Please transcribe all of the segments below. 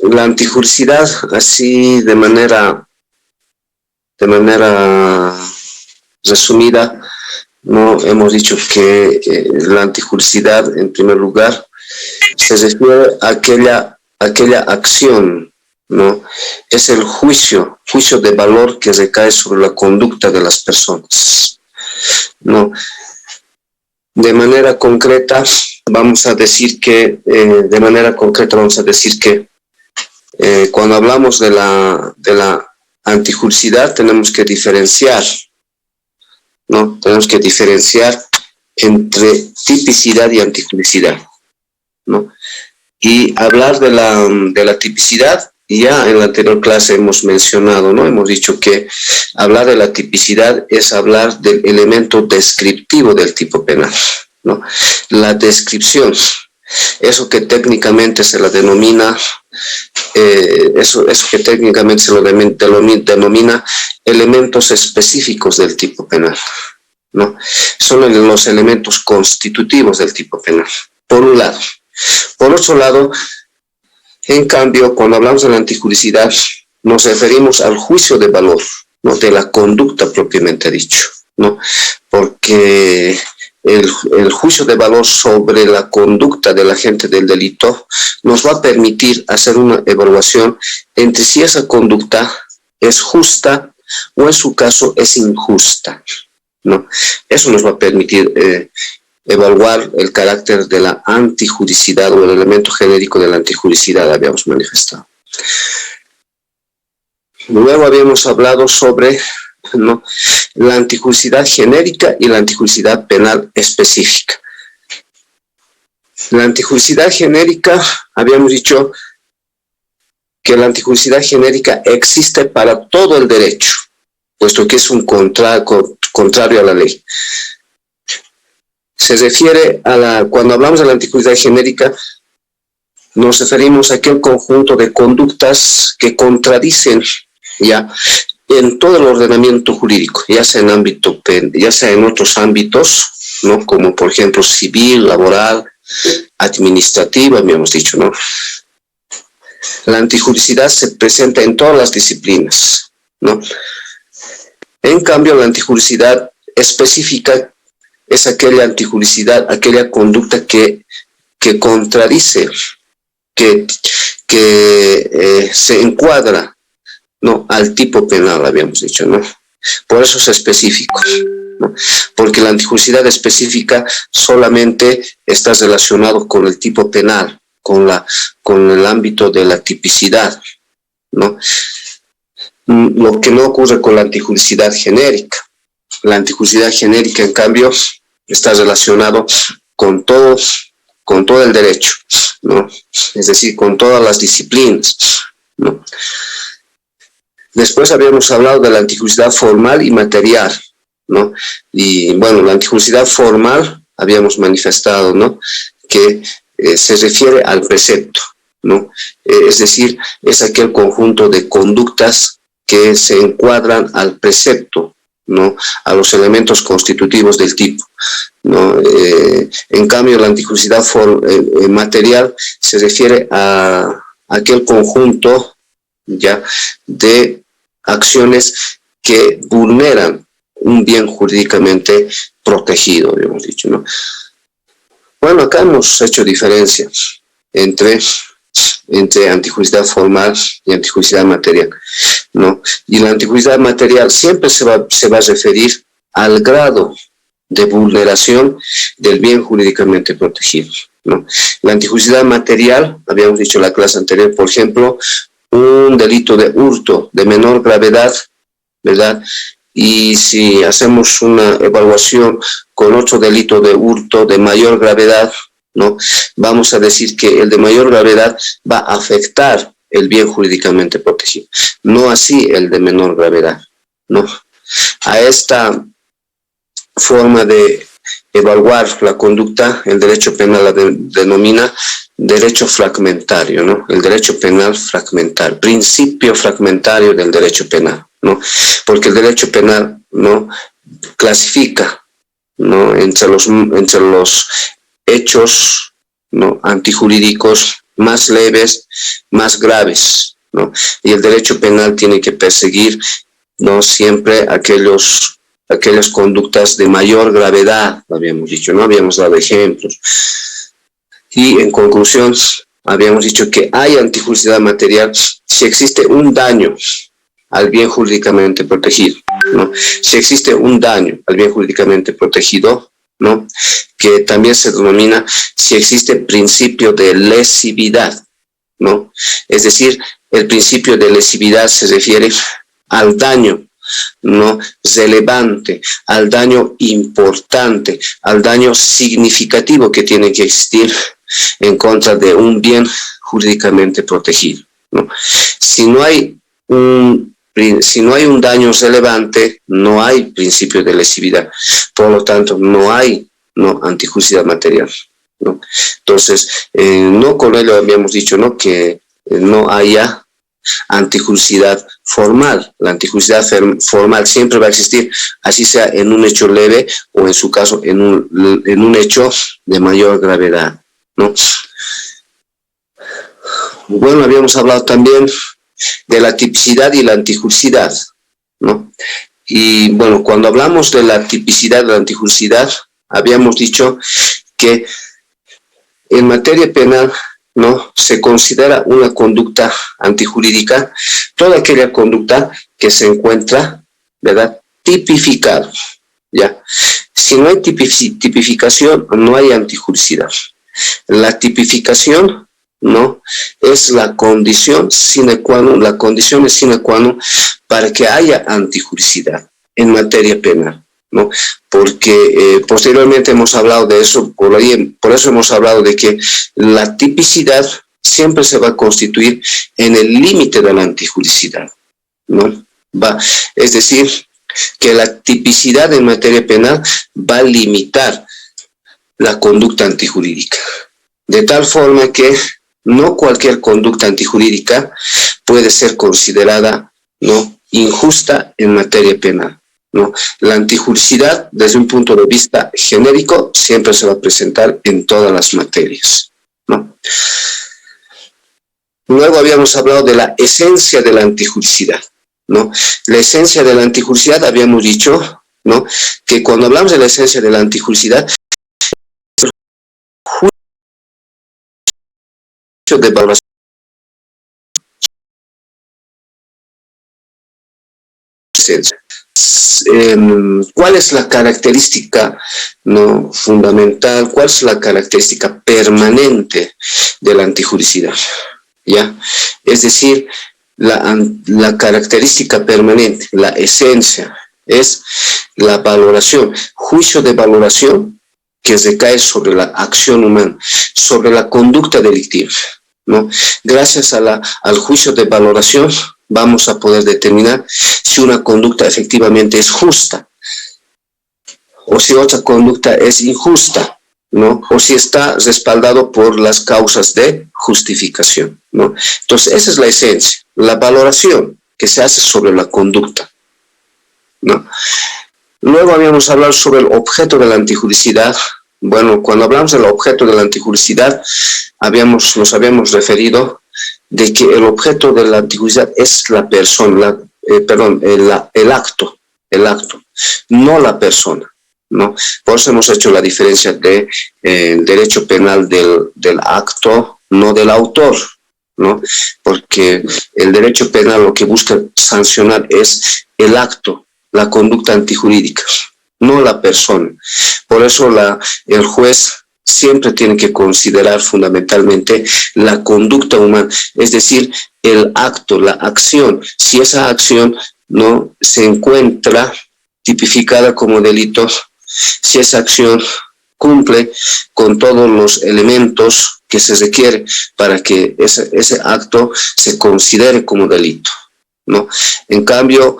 la antijuricidad, así de manera resumida, no hemos dicho que la antijuricidad, en primer lugar, se refiere a aquella acción, ¿no? Es el juicio de valor que recae sobre la conducta de las personas, ¿no? De manera concreta, vamos a decir que cuando hablamos de la antijuricidad tenemos que diferenciar, ¿no? Tenemos que diferenciar entre tipicidad y antijuricidad, ¿no? Y hablar de la tipicidad, ya en la anterior clase hemos mencionado, ¿no? Hemos dicho que hablar de la tipicidad es hablar del elemento descriptivo del tipo penal, ¿no? La descripción, eso que técnicamente se la denomina, denomina elementos específicos del tipo penal, ¿no? Son los elementos constitutivos del tipo penal, por un lado. Por otro lado, en cambio, cuando hablamos de la antijuricidad, nos referimos al juicio de valor, ¿no? De la conducta propiamente dicho, ¿no? Porque el juicio de valor sobre la conducta del agente del delito nos va a permitir hacer una evaluación entre si esa conducta es justa o en su caso es injusta, ¿no? Eso nos va a permitir evaluar el carácter de la antijuricidad o el elemento genérico de la antijuricidad, habíamos manifestado. Luego habíamos hablado sobre, ¿no?, la antijuricidad genérica y la antijuricidad penal específica. La antijuricidad genérica, habíamos dicho que la antijuricidad genérica existe para todo el derecho, puesto que es un contrario a la ley. Se refiere cuando hablamos de la antijuricidad genérica, nos referimos a aquel conjunto de conductas que contradicen ya en todo el ordenamiento jurídico, ya sea en otros ámbitos, ¿no?, como por ejemplo civil, laboral, administrativa, habíamos dicho, ¿no? La antijuricidad se presenta en todas las disciplinas, ¿no? En cambio, la antijuricidad específica es aquella antijuricidad, aquella conducta que contradice, que se encuadra, ¿no?, al tipo penal, habíamos dicho, ¿no? Por eso es específico, ¿no? Porque la antijuricidad específica solamente está relacionado con el tipo penal, con el ámbito de la tipicidad, ¿no? Lo que no ocurre con la antijuricidad genérica. La antijuricidad genérica, en cambio, está relacionado con todo el derecho, ¿no? Es decir, con todas las disciplinas, ¿no? Después habíamos hablado de la antijuricidad formal y material, ¿no? Y bueno, la antijuricidad formal habíamos manifestado, ¿no?, que se refiere al precepto, ¿no? Es decir, es aquel conjunto de conductas que se encuadran al precepto, ¿no?, a los elementos constitutivos del tipo, ¿no? En cambio, la antijuricidad material se refiere a aquel conjunto ya de acciones que vulneran un bien jurídicamente protegido, habíamos dicho, ¿no? Bueno, acá hemos hecho diferencia entre antijuricidad formal y antijuricidad material, ¿no? Y la antijuricidad material siempre se va a referir al grado de vulneración del bien jurídicamente protegido, ¿no? La antijuricidad material, habíamos dicho en la clase anterior, por ejemplo, un delito de hurto de menor gravedad, ¿verdad? Y si hacemos una evaluación con otro delito de hurto de mayor gravedad, ¿no?, vamos a decir que el de mayor gravedad va a afectar el bien jurídicamente protegido, no así el de menor gravedad, ¿no? A esta forma de evaluar la conducta, el derecho penal la denomina derecho fragmentario, ¿no? El derecho penal fragmentario, principio fragmentario del derecho penal, ¿no? Porque el derecho penal, ¿no?, clasifica, ¿no?, entre los hechos, ¿no?, antijurídicos más leves, más graves, ¿no? Y el derecho penal tiene que perseguir, ¿no?, siempre aquellas conductas de mayor gravedad, habíamos dicho, ¿no? Habíamos dado ejemplos. Y en conclusión, habíamos dicho que hay antijuricidad material si existe un daño al bien jurídicamente protegido, ¿no? Si existe un daño al bien jurídicamente protegido, ¿no?, que también se denomina si existe principio de lesividad, ¿no? Es decir, el principio de lesividad se refiere al daño, ¿no?, relevante, al daño importante, al daño significativo que tiene que existir en contra de un bien jurídicamente protegido, ¿no? Si no hay un daño relevante, no hay principio de lesividad, por lo tanto no hay, ¿no?, antijuricidad material, ¿no? Entonces, no con ello habíamos dicho, ¿no?, que no haya antijuricidad formal. La antijuricidad formal siempre va a existir, así sea en un hecho leve o en su caso en un hecho de mayor gravedad, ¿no? Bueno, habíamos hablado también de la tipicidad y la antijuricidad, ¿no? Y bueno, cuando hablamos de la tipicidad y la antijuricidad, habíamos dicho que en materia penal, ¿no?, se considera una conducta antijurídica toda aquella conducta que se encuentra, ¿verdad?, tipificada, ¿ya? Si no hay tipificación, no hay antijuricidad. La tipificación, ¿no?, es la condición sine qua non, la condición es sine qua non para que haya antijuricidad en materia penal, ¿no? Porque posteriormente hemos hablado de eso, por eso hemos hablado de que la tipicidad siempre se va a constituir en el límite de la antijuricidad, ¿no? Es decir, que la tipicidad en materia penal va a limitar la conducta antijurídica, de tal forma que no cualquier conducta antijurídica puede ser considerada, ¿no?, injusta en materia penal, ¿no? La antijuricidad, desde un punto de vista genérico, siempre se va a presentar en todas las materias, ¿no? Luego habíamos hablado de la esencia de la antijuricidad, ¿no? La esencia de la antijuricidad, habíamos dicho, ¿no?, que cuando hablamos de la esencia de la antijuricidad, de valoración. ¿Cuál es la característica, no, fundamental? ¿Cuál es la característica permanente de la antijuricidad? ¿Ya? Es decir, la característica permanente, la esencia, es la valoración, juicio de valoración que recae sobre la acción humana, sobre la conducta delictiva, ¿no? Gracias al juicio de valoración vamos a poder determinar si una conducta efectivamente es justa o si otra conducta es injusta, ¿no? O si está respaldado por las causas de justificación, ¿no? Entonces, esa es la esencia, la valoración que se hace sobre la conducta, ¿no? Luego habíamos hablado sobre el objeto de la antijuricidad. Bueno, cuando hablamos del objeto de la antijuricidad, nos habíamos referido de que el objeto de la antijuricidad es la persona, el acto, no la persona, ¿no? Por eso hemos hecho la diferencia de derecho penal del acto, no del autor, ¿no? Porque el derecho penal lo que busca sancionar es el acto, la conducta antijurídica, no la persona. Por eso el juez siempre tiene que considerar fundamentalmente la conducta humana, es decir, el acto, la acción. Si esa acción no se encuentra tipificada como delito, si esa acción cumple con todos los elementos que se requiere para que ese acto se considere como delito, ¿no? En cambio,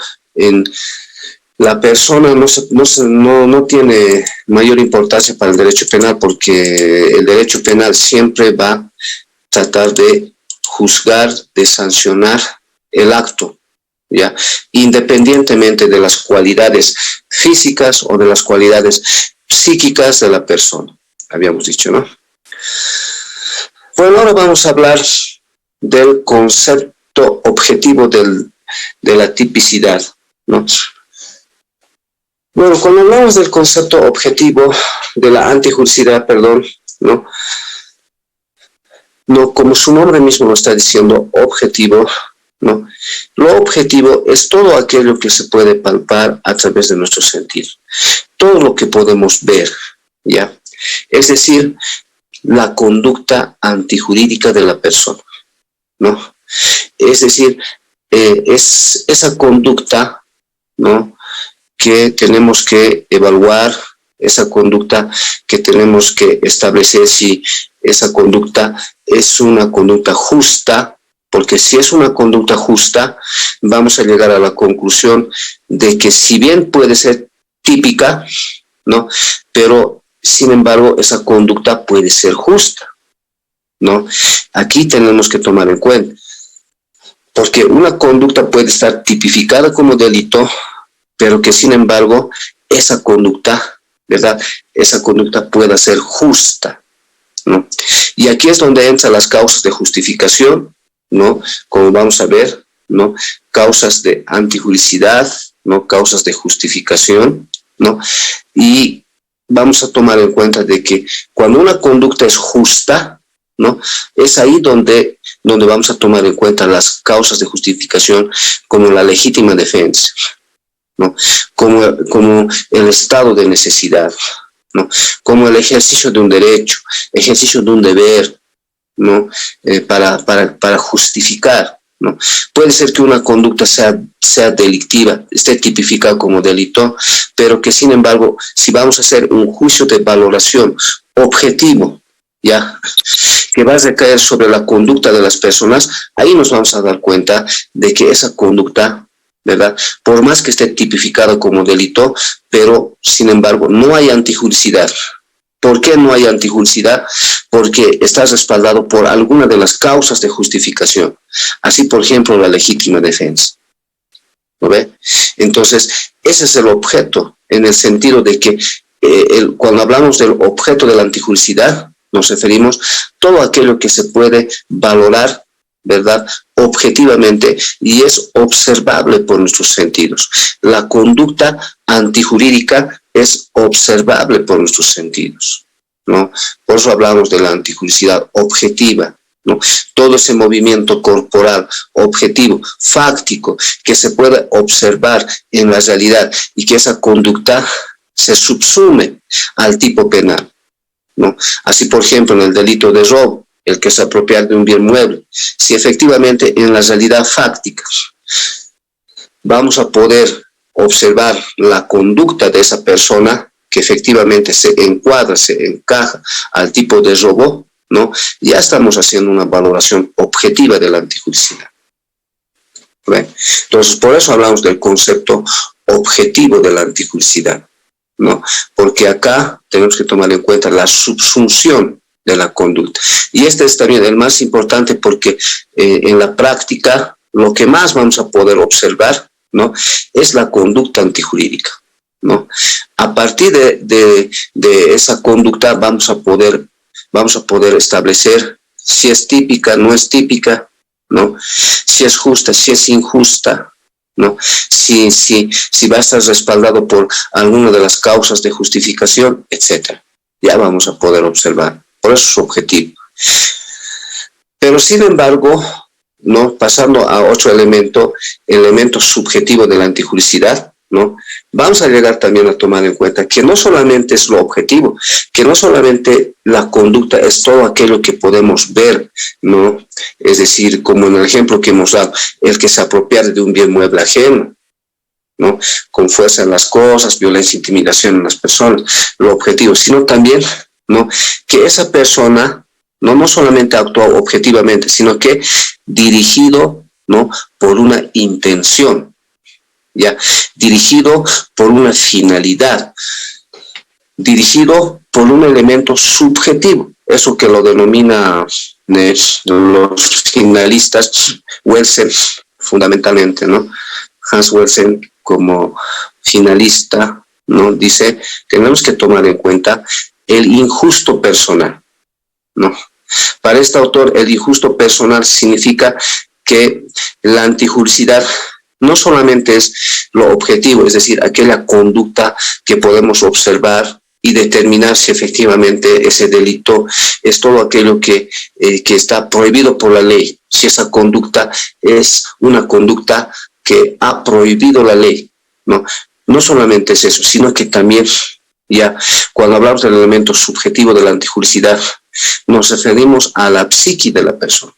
la persona no tiene mayor importancia para el derecho penal, porque el derecho penal siempre va a tratar de juzgar, de sancionar el acto, ¿ya? Independientemente de las cualidades físicas o de las cualidades psíquicas de la persona, habíamos dicho, ¿no? Bueno, ahora vamos a hablar del concepto objetivo de la tipicidad, ¿no? Bueno, cuando hablamos del concepto objetivo de la antijuricidad, ¿no? No, como su nombre mismo lo está diciendo, objetivo, ¿no? Lo objetivo es todo aquello que se puede palpar a través de nuestro sentir, todo lo que podemos ver, ¿ya? Es decir, la conducta antijurídica de la persona, ¿no? Es decir, es esa conducta, ¿no?, que tenemos que evaluar, esa conducta que tenemos que establecer si esa conducta es una conducta justa, porque si es una conducta justa, vamos a llegar a la conclusión de que si bien puede ser típica, ¿no?, pero sin embargo esa conducta puede ser justa, ¿no? Aquí tenemos que tomar en cuenta, porque una conducta puede estar tipificada como delito, pero que sin embargo esa conducta, ¿verdad?, esa conducta pueda ser justa, ¿no? Y aquí es donde entran las causas de justificación, ¿no?, como vamos a ver, ¿no?, causas de antijuricidad, ¿no?, causas de justificación, ¿no? Y vamos a tomar en cuenta de que cuando una conducta es justa, ¿no?, es ahí donde vamos a tomar en cuenta las causas de justificación, como la legítima defensa, ¿no?, como el estado de necesidad, ¿no?, como el ejercicio de un derecho, ejercicio de un deber, ¿no?, para justificar, ¿no? Puede ser que una conducta sea delictiva, esté tipificada como delito, pero que sin embargo, si vamos a hacer un juicio de valoración objetivo, ¿ya?, que va a recaer sobre la conducta de las personas, ahí nos vamos a dar cuenta de que esa conducta, ¿verdad?, por más que esté tipificada como delito, pero sin embargo no hay antijuricidad. ¿Por qué no hay antijuricidad? Porque está respaldado por alguna de las causas de justificación. Así, por ejemplo, la legítima defensa, ¿no ve? Entonces, ese es el objeto, en el sentido de que cuando hablamos del objeto de la antijuricidad, nos referimos a todo aquello que se puede valorar, ¿verdad?, objetivamente, y es observable por nuestros sentidos. La conducta antijurídica es observable por nuestros sentidos, ¿no? Por eso hablamos de la antijuricidad objetiva, ¿no? Todo ese movimiento corporal objetivo, fáctico, que se puede observar en la realidad y que esa conducta se subsume al tipo penal, ¿no? Así, por ejemplo, en el delito de robo, el que es apropiar de un bien mueble, si efectivamente en la realidad fáctica vamos a poder observar la conducta de esa persona que efectivamente se encuadra, se encaja al tipo de robo, ¿no?, ya estamos haciendo una valoración objetiva de la antijuricidad. ¿Ven? Entonces, por eso hablamos del concepto objetivo de la antijuricidad, ¿no? Porque acá tenemos que tomar en cuenta la subsunción de la conducta. Y este es también el más importante porque en la práctica lo que más vamos a poder observar, ¿no?, es la conducta antijurídica, ¿no? A partir de esa conducta vamos a poder establecer si es típica, no es típica, ¿no?, si es justa, si es injusta, ¿no?, si va a estar respaldado por alguna de las causas de justificación, etc. Ya vamos a poder observar. Por eso es su objetivo. Pero sin embargo, ¿no?, pasando a otro elemento subjetivo de la antijuricidad, ¿no?, vamos a llegar también a tomar en cuenta que no solamente es lo objetivo, que no solamente la conducta es todo aquello que podemos ver, ¿no?, es decir, como en el ejemplo que hemos dado, el que se apropiare de un bien mueble ajeno, ¿no?, con fuerza en las cosas, violencia, intimidación en las personas, lo objetivo, sino también, ¿no?, que esa persona no solamente actúa objetivamente, sino que dirigido, ¿no?, por una intención, ya, dirigido por una finalidad, dirigido por un elemento subjetivo, eso que lo denomina los finalistas, Welsel, fundamentalmente, ¿no? Hans Welsel, como finalista, ¿no?, dice, tenemos que tomar en cuenta el injusto personal, ¿no? Para este autor, el injusto personal significa que la antijuricidad no solamente es lo objetivo, es decir, aquella conducta que podemos observar y determinar si efectivamente ese delito es todo aquello que está prohibido por la ley, si esa conducta es una conducta que ha prohibido la ley, ¿no? No solamente es eso, sino que también, ya, cuando hablamos del elemento subjetivo de la antijuricidad, nos referimos a la psique de la persona,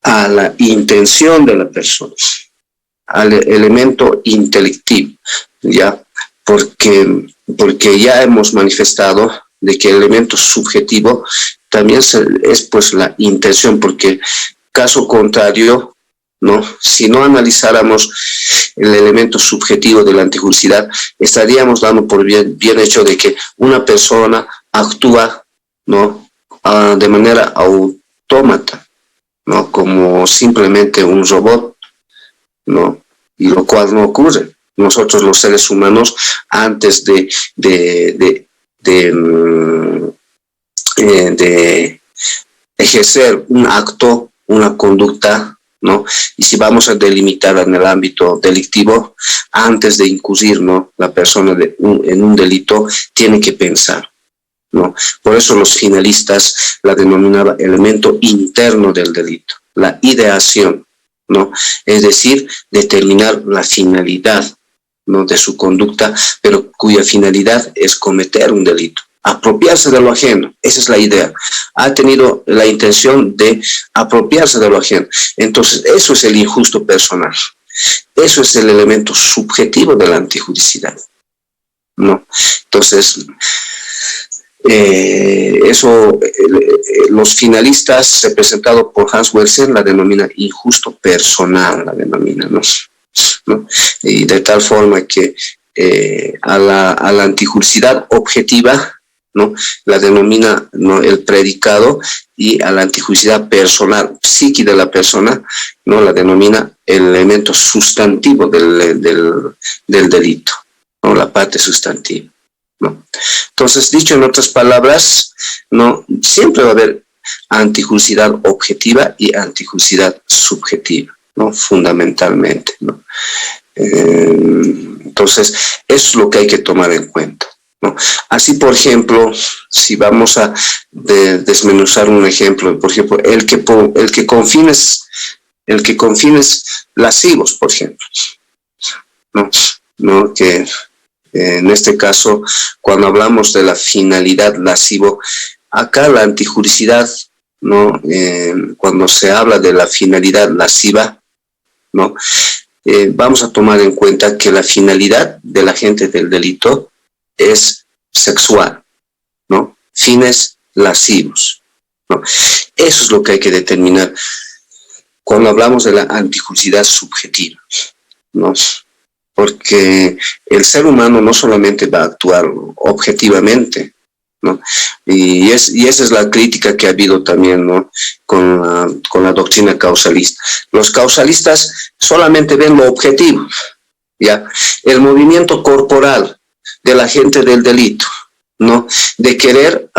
a la intención de la persona, al elemento intelectivo, ya, porque ya hemos manifestado de que el elemento subjetivo también es pues la intención, porque caso contrario, ¿no? Si no analizáramos el elemento subjetivo de la antijuricidad, estaríamos dando por bien hecho de que una persona actúa, ¿no? De manera autómata, ¿no? Como simplemente un robot, ¿no? Y lo cual no ocurre. Nosotros los seres humanos, antes de ejercer un acto, una conducta, ¿no? Y si vamos a delimitar en el ámbito delictivo, antes de incurrir, ¿no?, la persona en un delito, tiene que pensar, ¿no? Por eso los finalistas la denominaban elemento interno del delito, la ideación, ¿no? Es decir, determinar la finalidad, ¿no?, de su conducta, pero cuya finalidad es cometer un delito, apropiarse de lo ajeno. Esa es la idea. Ha tenido la intención de apropiarse de lo ajeno. Entonces, eso es el injusto personal. Eso es el elemento subjetivo de la antijuricidad, ¿no? Entonces, los finalistas representados por Hans Wurzel la denominan injusto personal, la denominan, ¿no? Y de tal forma que a la antijuricidad objetiva, ¿no?, la denomina, ¿no?, el predicado, y a la antijuricidad personal, psique de la persona, ¿no?, la denomina el elemento sustantivo del delito, ¿no?, la parte sustantiva, ¿no? Entonces, dicho en otras palabras, ¿no?, siempre va a haber antijuricidad objetiva y antijuricidad subjetiva, ¿no?, fundamentalmente, ¿no? Entonces, eso es lo que hay que tomar en cuenta, ¿no? Así, por ejemplo, si vamos a desmenuzar un ejemplo, por ejemplo, el que con fines lascivos, por ejemplo, ¿no? Que en este caso, cuando hablamos de la finalidad lascivo, acá la antijuricidad, ¿no?, cuando se habla de la finalidad lasciva, ¿no?, vamos a tomar en cuenta que la finalidad del agente del delito es sexual, ¿no? Fines lascivos, ¿no? Eso es lo que hay que determinar cuando hablamos de la antijuricidad subjetiva, ¿no? Porque el ser humano no solamente va a actuar objetivamente, ¿no? Y esa es la crítica que ha habido también, ¿no?, con la doctrina causalista. Los causalistas solamente ven lo objetivo, ¿ya? El movimiento corporal del agente del delito, ¿no?, de querer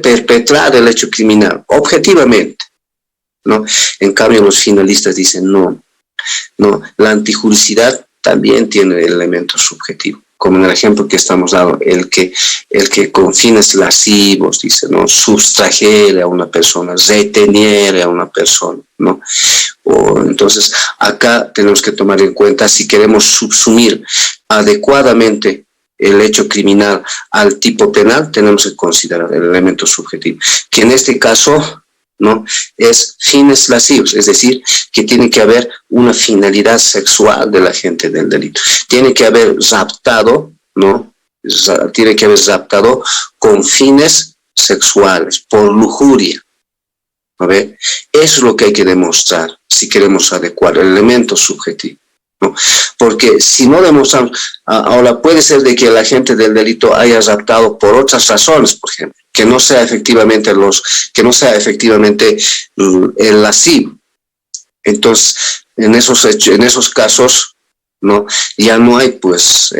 perpetrar el hecho criminal objetivamente, ¿no? En cambio, los finalistas dicen no, la antijuricidad también tiene el elemento subjetivo, como en el ejemplo que estamos dando, el que con fines lascivos, dice, ¿no?, sustrajere a una persona, reteniere a una persona, ¿no? Entonces, acá tenemos que tomar en cuenta, si queremos subsumir adecuadamente el hecho criminal al tipo penal, tenemos que considerar el elemento subjetivo, que en este caso, ¿no?, es fines lascivos, es decir, que tiene que haber una finalidad sexual del agente del delito. Tiene que haber raptado, ¿no?, tiene que haber raptado con fines sexuales, por lujuria. ¿A ver? Eso es lo que hay que demostrar si queremos adecuar el elemento subjetivo, ¿no? Porque si no demostramos, ahora puede ser de que el agente del delito haya raptado por otras razones, por ejemplo, que no sea efectivamente el lascivo. Entonces, en esos casos, ¿no?, ya no hay pues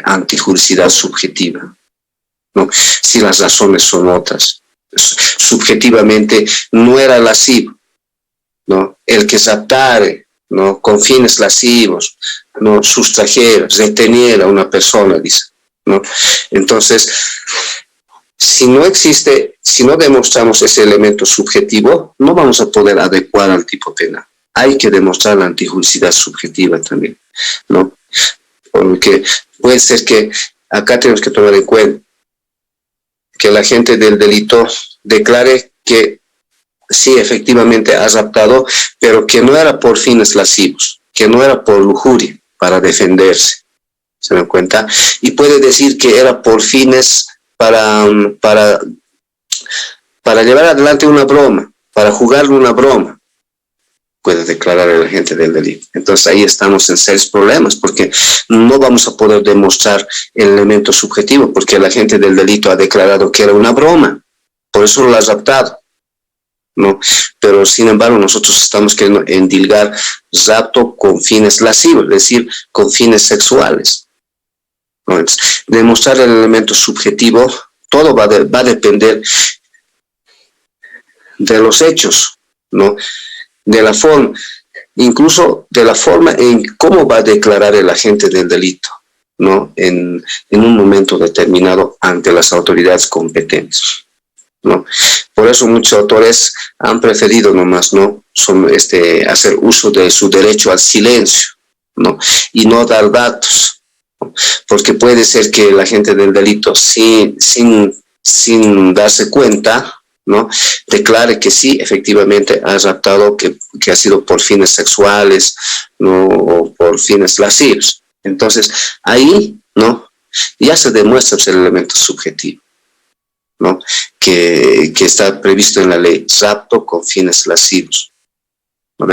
antijuricidad subjetiva, ¿no?, si las razones son otras. subjetivamente no era lascivo, ¿no? El que raptare, ¿no? Con fines lascivos, ¿no? Sustrajera, reteniera a una persona, dice, ¿no? Entonces, si no demostramos ese elemento subjetivo, no vamos a poder adecuar al tipo penal. Hay que demostrar la antijuricidad subjetiva también, ¿no? Porque puede ser que acá tenemos que tomar en cuenta que el agente del delito declare que sí, efectivamente ha raptado, pero que no era por fines lascivos, que no era por lujuria, para defenderse. ¿Se dan cuenta? Y puede decir que era por fines para llevar adelante una broma, para jugarle una broma, puede declarar el agente del delito. Entonces ahí estamos en serios problemas, porque no vamos a poder demostrar el elemento subjetivo, porque el agente del delito ha declarado que era una broma, por eso lo ha raptado, ¿no? Pero sin embargo nosotros estamos queriendo endilgar rapto con fines lascivos, es decir, con fines sexuales. Entonces, demostrar el elemento subjetivo, todo va a depender de los hechos, ¿no? De la forma, incluso de la forma en cómo va a declarar el agente del delito, ¿no? En un momento determinado ante las autoridades competentes, ¿no? Por eso muchos autores han preferido nomás, ¿no? Hacer uso de su derecho al silencio, ¿no? Y no dar datos, ¿no? Porque puede ser que el agente del delito, sin darse cuenta, ¿no? Declare que sí, efectivamente ha raptado, que ha sido por fines sexuales, ¿no? O por fines lascivos. Entonces, ahí, ¿no? Ya se demuestra el elemento subjetivo, ¿no? Que está previsto en la ley, rapto con fines lascivos, ¿no?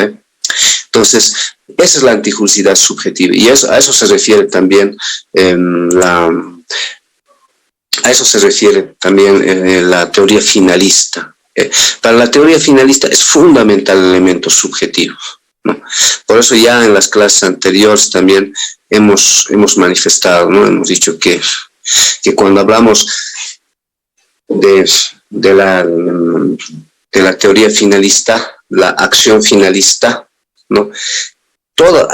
Entonces, esa es la antijuricidad subjetiva, y a eso se refiere también la teoría finalista. Para la teoría finalista es fundamental el elemento subjetivo, ¿no? Por eso ya en las clases anteriores también hemos manifestado, ¿no? Hemos dicho que cuando hablamos de la teoría finalista, la acción finalista, ¿no? Todas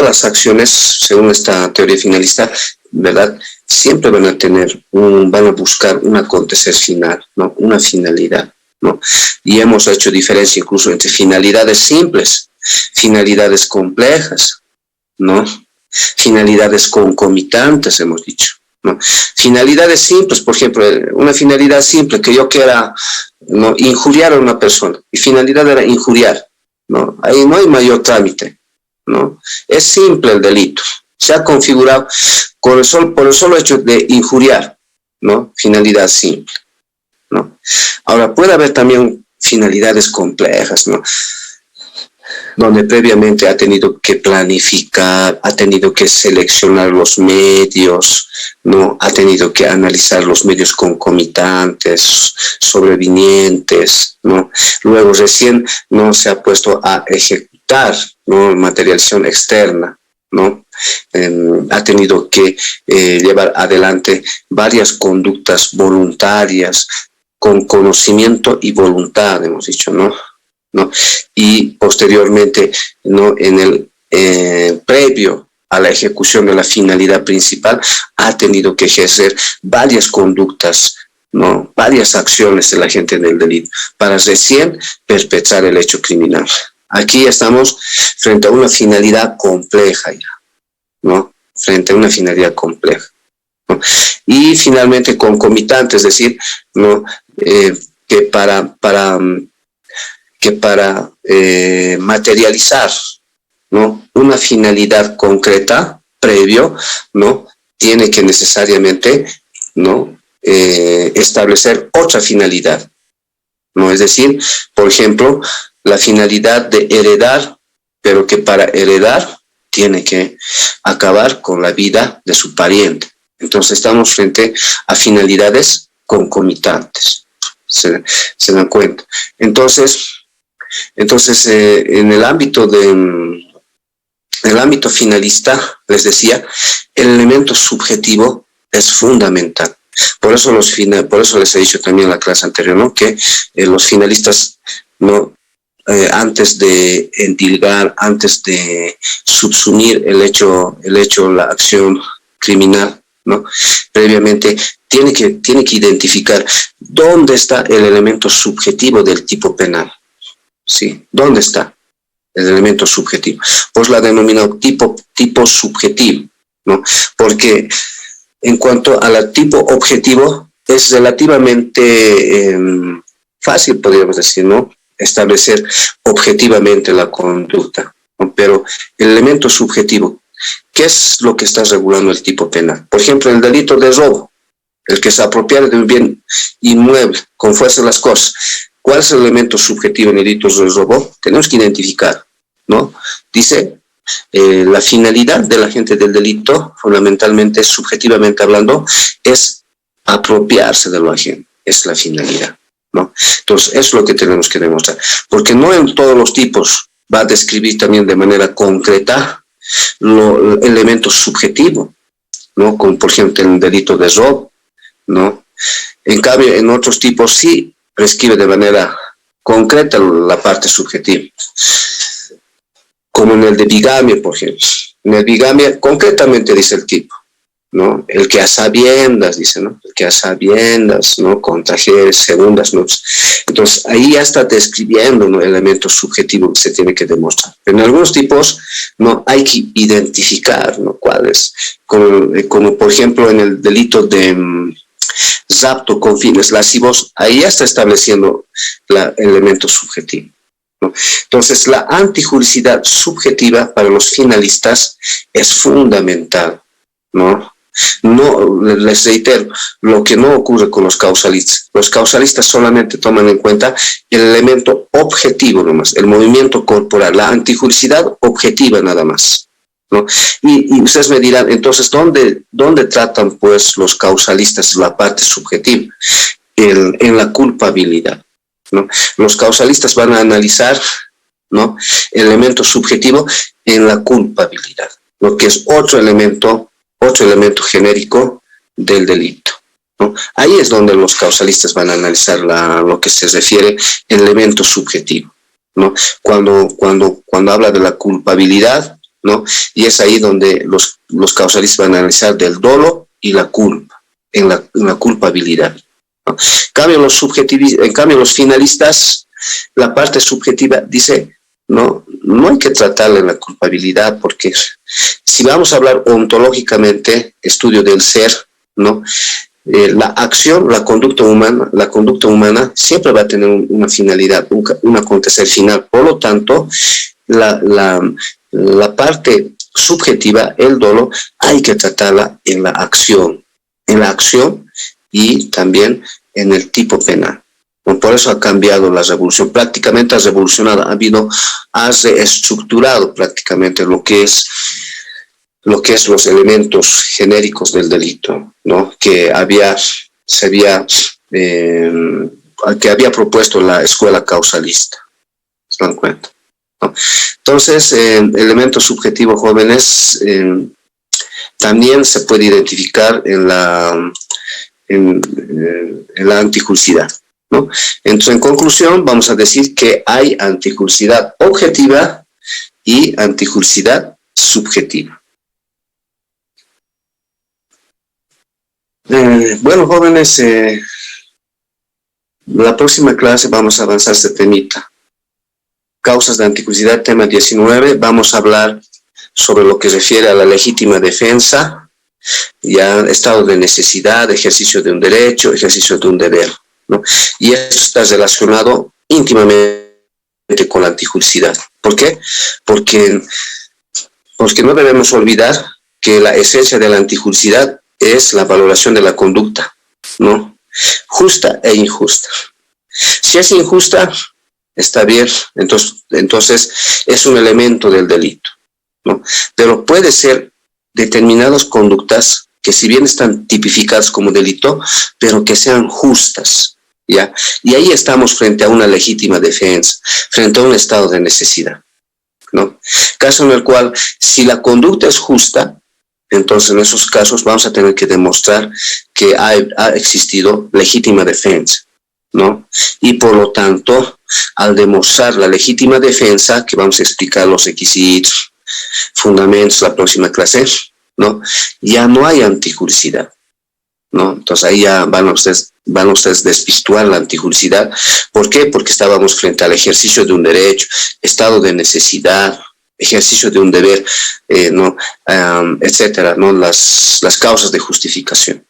las acciones, según esta teoría finalista, ¿verdad?, siempre van a buscar un acontecer final, ¿no? Una finalidad, ¿no? Y hemos hecho diferencia incluso entre finalidades simples, finalidades complejas, ¿no? Finalidades concomitantes, hemos dicho, ¿no? Finalidades simples, por ejemplo, una finalidad simple que yo quiera, ¿no?, injuriar a una persona, y finalidad era injuriar, ¿no? Ahí no hay mayor trámite, ¿no? Es simple el delito, se ha configurado por el solo hecho de injuriar, ¿no? Finalidad simple, ¿no? Ahora, puede haber también finalidades complejas, ¿no? Donde previamente ha tenido que planificar, ha tenido que seleccionar los medios, ¿no? Ha tenido que analizar los medios concomitantes, sobrevinientes, ¿no? Luego recién no se ha puesto a ejecutar, ¿no?, materialización externa, ¿no? Ha tenido que llevar adelante varias conductas voluntarias con conocimiento y voluntad, hemos dicho, ¿no? Y posteriormente, ¿no?, en el previo a la ejecución de la finalidad principal, ha tenido que ejercer varias conductas, ¿no?, varias acciones del agente del delito para recién perpetrar el hecho criminal. Aquí estamos frente a una finalidad compleja ya, ¿no? Frente a una finalidad compleja, ¿no? Y finalmente concomitante, es decir, ¿no?, que para materializar, ¿no?, una finalidad concreta previo, ¿no?, tiene que necesariamente, ¿no?, establecer otra finalidad, ¿no? Es decir, por ejemplo, la finalidad de heredar, pero que para heredar tiene que acabar con la vida de su pariente. Entonces estamos frente a finalidades concomitantes. ¿Se dan cuenta? Entonces en el ámbito finalista, les decía, el elemento subjetivo es fundamental. Por eso por eso les he dicho también en la clase anterior, ¿no? Que los finalistas, ¿no? Antes de endilgar, antes de subsumir el hecho, la acción criminal, ¿no? Previamente tiene que identificar dónde está el elemento subjetivo del tipo penal, ¿sí? ¿Dónde está el elemento subjetivo? Pues la denominado tipo subjetivo, ¿no? Porque en cuanto al tipo objetivo, es relativamente fácil, podríamos decir, ¿no? Establecer objetivamente la conducta, ¿no? Pero el elemento subjetivo, ¿qué es lo que está regulando el tipo penal? Por ejemplo, el delito de robo, el que se apropiara de un bien inmueble con fuerza de las cosas. ¿Cuál es el elemento subjetivo en el delito de robo? Tenemos que identificar, ¿no? Dice, la finalidad del agente del delito, fundamentalmente, subjetivamente hablando, es apropiarse de lo ajeno, es la finalidad, ¿no? Entonces, eso es lo que tenemos que demostrar, porque no en todos los tipos va a describir también de manera concreta el elemento subjetivo, ¿no? Como por ejemplo en el delito de robo, ¿no? En cambio, en otros tipos sí prescribe de manera concreta la parte subjetiva, como en el de bigamia, por ejemplo. En el bigamia concretamente dice el tipo, ¿no? El que a sabiendas, dice, ¿no? El que a sabiendas, ¿no? Contrajere segundas noches. Entonces, ahí ya está describiendo, ¿no? El elemento subjetivo que se tiene que demostrar. Pero en algunos tipos, ¿no? Hay que identificar, ¿no? ¿Cuáles? Como por ejemplo en el delito de rapto con fines lascivos, ahí ya está estableciendo el elemento subjetivo, ¿no? Entonces, la antijuricidad subjetiva para los finalistas es fundamental, ¿no? No, les reitero, lo que no ocurre con los causalistas. Los causalistas solamente toman en cuenta el elemento objetivo nomás, el movimiento corporal, la antijuricidad objetiva nada más, ¿no? Y ustedes me dirán, entonces, ¿dónde tratan pues los causalistas la parte subjetiva? En la culpabilidad, ¿no? Los causalistas van a analizar, ¿no? El elemento subjetivo en la culpabilidad, lo que es otro elemento genérico del delito, ¿no? Ahí es donde los causalistas van a analizar lo que se refiere al elemento subjetivo, ¿no? Cuando habla de la culpabilidad, ¿no? Y es ahí donde los causalistas van a analizar del dolo y la culpa, en la culpabilidad, ¿no? En cambio, los finalistas, la parte subjetiva dice, no hay que tratarle la culpabilidad, porque si vamos a hablar ontológicamente, estudio del ser, ¿no? La acción, la conducta humana siempre va a tener una finalidad, un acontecer final. Por lo tanto, la parte subjetiva, el dolo, hay que tratarla en la acción y también en el tipo penal. Por eso ha cambiado la revolución, prácticamente ha revolucionado, ha reestructurado prácticamente lo que es los elementos genéricos del delito, ¿no? Que había propuesto la escuela causalista. ¿Se dan cuenta? ¿No? Entonces, elementos subjetivos, jóvenes, también se puede identificar en la antijuricidad, ¿no? Entonces, en conclusión, vamos a decir que hay antijuricidad objetiva y antijuricidad subjetiva. Bueno, jóvenes, la próxima clase vamos a avanzar este temita. Causas de antijuricidad, tema 19. Vamos a hablar sobre lo que refiere a la legítima defensa, ya estado de necesidad, ejercicio de un derecho, ejercicio de un deber, ¿no? Y esto está relacionado íntimamente con la antijuricidad. ¿Por qué? Porque no debemos olvidar que la esencia de la antijuricidad es la valoración de la conducta, ¿no? Justa e injusta. Si es injusta, está bien, entonces es un elemento del delito, ¿no? Pero puede ser determinadas conductas que si bien están tipificadas como delito, pero que sean justas, ¿ya? Y ahí estamos frente a una legítima defensa, frente a un estado de necesidad, ¿no? Caso en el cual, si la conducta es justa, entonces en esos casos vamos a tener que demostrar que ha existido legítima defensa, ¿no? Y por lo tanto, al demostrar la legítima defensa, que vamos a explicar los requisitos, fundamentos, la próxima clase, ¿no? Ya no hay antijuricidad, ¿no? Entonces ahí ya van ustedes desvirtuar la antijuricidad. ¿Por qué? Porque estábamos frente al ejercicio de un derecho, estado de necesidad, ejercicio de un deber, ¿no? Etcétera, ¿no? Las causas de justificación,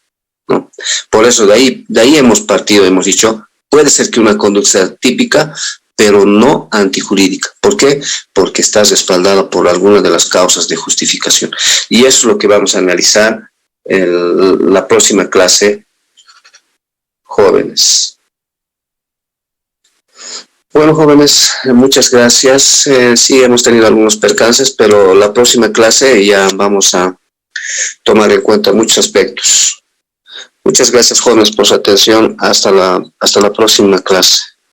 ¿no? Por eso de ahí hemos partido, hemos dicho, puede ser que una conducta sea típica, pero no antijurídica. ¿Por qué? Porque está respaldada por alguna de las causas de justificación. Y eso es lo que vamos a analizar en la próxima clase, jóvenes. Bueno, jóvenes, muchas gracias. Sí, hemos tenido algunos percances, pero la próxima clase ya vamos a tomar en cuenta muchos aspectos. Muchas gracias, jóvenes, por su atención. Hasta la próxima clase.